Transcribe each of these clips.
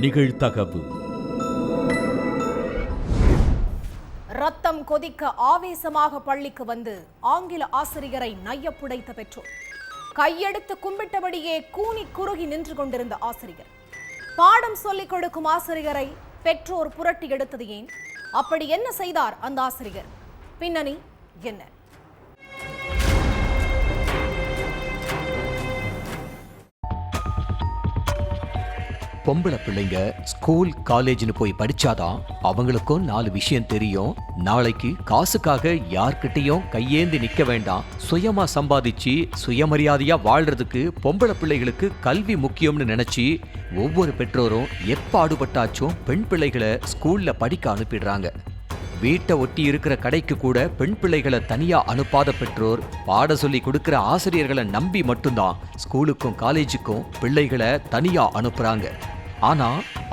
நிகழ்தகவு. ரத்தம் கொதிக்க ஆவேசமாக பள்ளிக்கு வந்து ஆங்கில ஆசிரியரை நையப்புடைத்த பெற்றோர். கையெடுத்து கும்பிட்டபடியே கூனி குறுகி நின்று கொண்டிருந்த ஆசிரியர். பாடம் சொல்லிக் கொடுக்கும் ஆசிரியரை பெற்றோர் புரட்டி எடுத்தது ஏன்? அப்படி என்ன செய்தார் அந்த ஆசிரியர்? பின்னணி என்ன? பொம்பளை பிள்ளைங்க ஸ்கூல் காலேஜ்னு போய் படிச்சாதான் அவங்களுக்கும் 4 விஷயம் தெரியும். நாளைக்கு காசுக்காக யார்கிட்டையும் கையேந்தி நிக்க வேண்டாம். சுயமா சம்பாதிச்சு சுயமரியாதையா வாழ்றதுக்கு பொம்பளை பிள்ளைகளுக்கு கல்வி முக்கியம்னு நினைச்சு ஒவ்வொரு பெற்றோரும் எப்பாடுபட்டாச்சும் பெண் பிள்ளைகளை ஸ்கூல்ல படிக்க அனுப்பிடுறாங்க. வீட்டை ஒட்டி இருக்கிற கடைக்கு கூட பெண் பிள்ளைகளை தனியா அனுப்பாத பெற்றோர் பாட சொல்லி கொடுக்கிற ஆசிரியர்களை நம்பி மட்டும்தான் ஸ்கூலுக்கும் காலேஜுக்கும் பிள்ளைகளை தனியா அனுப்புறாங்க. ஆனா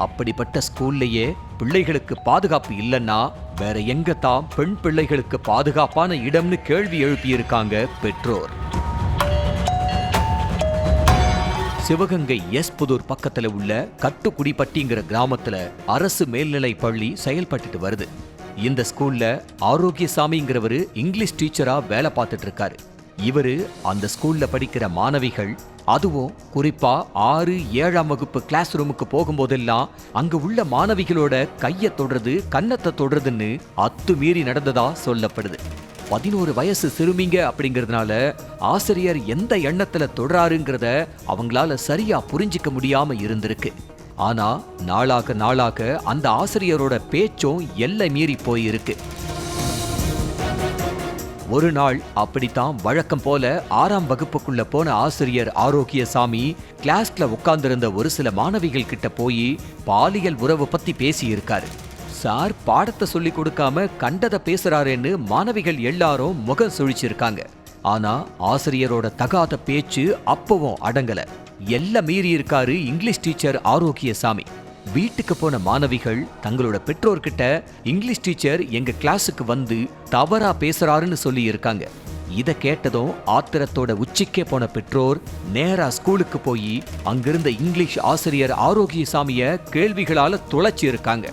அப்படிப்பட்ட ஸ்கூல்லையே பிள்ளைகளுக்கு பாதுகாப்பு இல்லைன்னா வேற எங்க தான் பெண் பிள்ளைகளுக்கு பாதுகாப்பான இடம்னு கேள்வி எழுப்பியிருக்காங்க பெற்றோர். சிவகங்கை புதூர் பக்கத்துல உள்ள கட்டுக்குடிப்பட்டிங்கிற கிராமத்துல அரசு மேல்நிலை பள்ளி செயல்பட்டு வருது. இந்த ஸ்கூல்ல ஆரோக்கியசாமிங்கிறவரு இங்கிலீஷ் டீச்சரா வேலை பார்த்துட்டு இருக்காரு. இவரு அந்த ஸ்கூல்ல படிக்கிற மாணவிகள், அதுவும் குறிப்பா 6, 7ஆம் வகுப்பு கிளாஸ் ரூமுக்கு போகும்போதெல்லாம் அங்க உள்ள மாணவிகளோட கையை தொடுறது, கன்னத்தை தொடுறதுன்னு அத்துமீறி நடந்ததா சொல்லப்படுது. 11 வயசு சிறுமிங்க அப்படிங்கிறதுனால ஆசிரியர் எந்த எண்ணத்துல தொடுறாருங்கிறத அவங்களால சரியா புரிஞ்சிக்க முடியாம இருந்திருக்கு. ஆனா நாளாக அந்த ஆசிரியரோட பேச்சும் எல்லை மீறி போயிருக்கு. ஒரு நாள் அப்படித்தான் வழக்கம் போல 6ஆம் வகுப்புக்குள்ள போன ஆசிரியர் ஆரோக்கியசாமி கிளாஸ்ல உட்கார்ந்திருந்த ஒரு சில மாணவிகள் கிட்ட போய் பாலியல் உறவு பத்தி பேசி இருக்காரு. சார் பாடத்தை சொல்லி கொடுக்காம கண்டதை பேசுறாருன்னு மாணவிகள் எல்லாரும் முகம் சுழிச்சிருக்காங்க. ஆனா ஆசிரியரோட தகாத பேச்சு அப்பவும் அடங்கல. எல்லாம் மீறி இருக்காரு இங்கிலீஷ் டீச்சர் ஆரோக்கியசாமி. வீட்டுக்கு போன மாணவிகள் தங்களோட பெற்றோர்கிட்ட இங்கிலீஷ் டீச்சர் எங்க கிளாஸுக்கு வந்து தவறா பேசுறாருன்னு சொல்லி இருக்காங்க. இத கேட்டதும் ஆத்திரத்தோட உச்சிக்கே போன பெற்றோர் நேரா ஸ்கூலுக்கு போய் அங்கிருந்த இங்கிலீஷ் ஆசிரியர் ஆரோக்கியசாமிய கேள்விகளால துளைச்சி இருக்காங்க.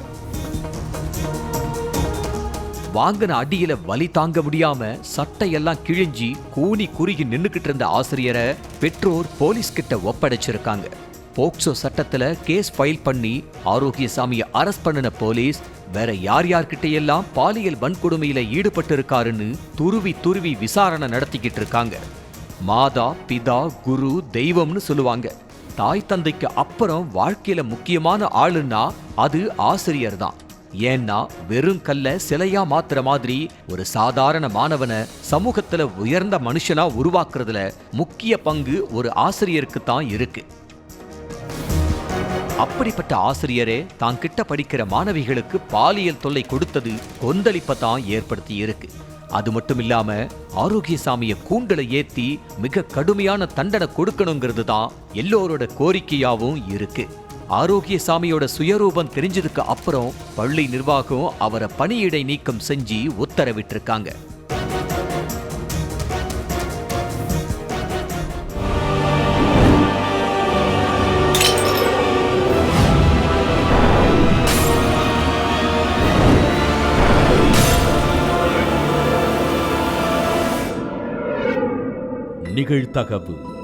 வாங்கின அடியில வலி தாங்க முடியாம சட்டையெல்லாம் கிழிஞ்சி கூனி குறுகி நின்னுக்கிட்டு இருந்த ஆசிரியரை பெற்றோர் போலீஸ் கிட்ட ஒப்படைச்சிருக்காங்க. போக்சோ சட்டத்துல கேஸ் ஃபைல் பண்ணி ஆரோக்கியசாமியை அரெஸ்ட் பண்ணின போலீஸ் வேற யார்கிட்டையெல்லாம் பாலியல் வன்கொடுமையில ஈடுபட்டு இருக்காருன்னு துருவி விசாரணை நடத்திக்கிட்டு இருக்காங்க. மாதா பிதா குரு தெய்வம்னு சொல்லுவாங்க. தாய் தந்தைக்கு அப்புறம் வாழ்க்கையில முக்கியமான ஆளுன்னா அது ஆசிரியர் தான். ஏன்னா வெறும் கல்ல சிலையா மாத்துற மாதிரி ஒரு சாதாரண மாணவனை சமூகத்துல உயர்ந்த மனுஷனா உருவாக்குறதுல முக்கிய பங்கு ஒரு ஆசிரியருக்கு தான் இருக்கு. அப்படிப்பட்ட ஆசிரியரே தான் கிட்ட படிக்கிற மாணவிகளுக்கு பாலியல் தொல்லை கொடுத்தது கொந்தளிப்பை தான் ஏற்படுத்தி இருக்கு. அது மட்டும் இல்லாம ஆரோக்கியசாமிய கூண்டலை ஏத்தி மிக கடுமையான தண்டனை கொடுக்கணுங்கிறது தான் எல்லோரோட கோரிக்கையாவும் இருக்கு. ஆரோக்கியசாமியோட சுயரூபம் தெரிஞ்சதுக்கு அப்புறம் பள்ளி நிர்வாகம் அவரை பணியிடை நீக்கம் செஞ்சு உத்தரவிட்டிருக்காங்க. நிகழ்தகவு.